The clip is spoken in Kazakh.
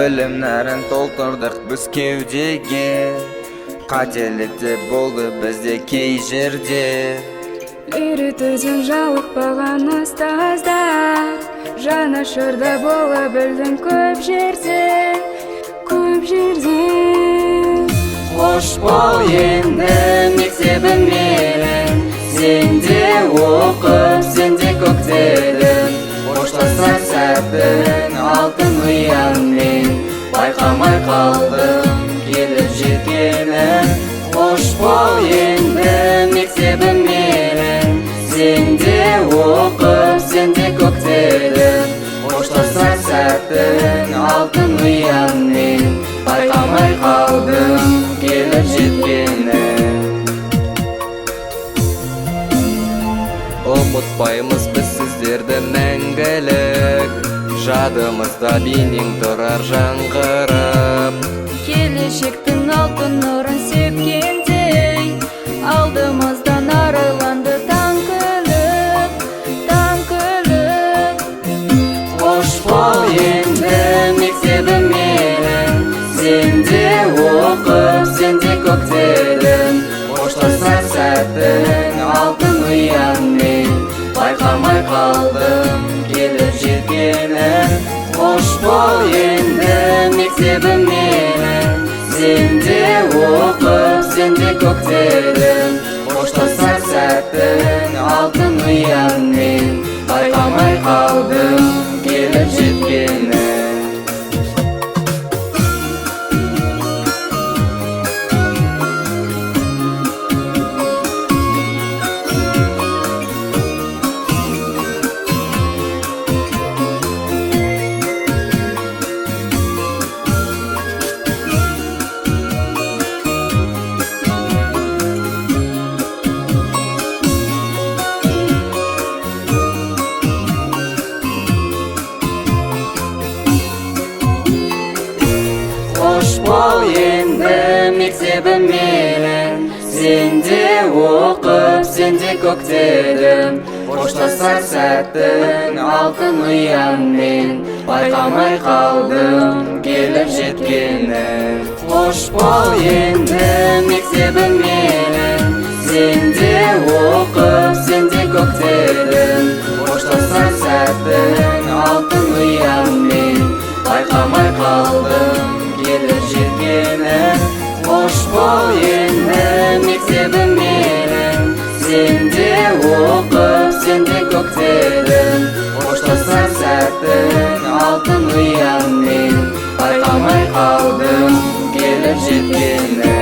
Өлімнәрін толтырдық біз кеудеге, қателікті болды бізде кей жерде. Үйретуден жалықпаған ұстаздар, жанашырда бола білдім көп жерде, көп жерде. Қош бол енді мектебім менің, сенде оқып, сенде көктедім. Қоштасар сәттің алтын ұянмен, байқамай қалдым келіп жеткенін. Қош бол енді мектебім менің, сенде оқып, сенде көктедім. Қоштасар сәттің алтын ұянмен, байқамай қалдым келіп жеткенін. Ұмытпаймыз біз сіздерді мәңгілік, жадымызда бейнең тұрар жаңғырып. Келешектің алтын нұрын сепкендей, алдымыздан арайланды таң күліп, таң күліп. Қош бол енді мектебім менің, сенде оқып, сенде көктедім. Қоштасар сәттің алтын ұянмен, байқамай қалдым келіп жеткенін. Қош бол енді мектебім менің, сенде оқып, сенде көктедім. Қоштасар сәттің алтын ұянмен, байқамай қалдым келіп жеткенін. Қош бол енді мектебім менің, сенде оқып, сенде көктедім. Қоштасар сәттің алтын ұянмен, байқамай қалдым келіп жеткенін. Қош бол енді мектебім менің, сенде оқып, сенде көктедім. Қоштасар сәттің алтын ұянмен, байқамай қалдым келіп жеткенін. Қош бол енді мектебім менің, сенде оқып, сенде көктедім. Қоштасар сәттің алтын ұянмен, байқамай қалдым келіп жеткенін.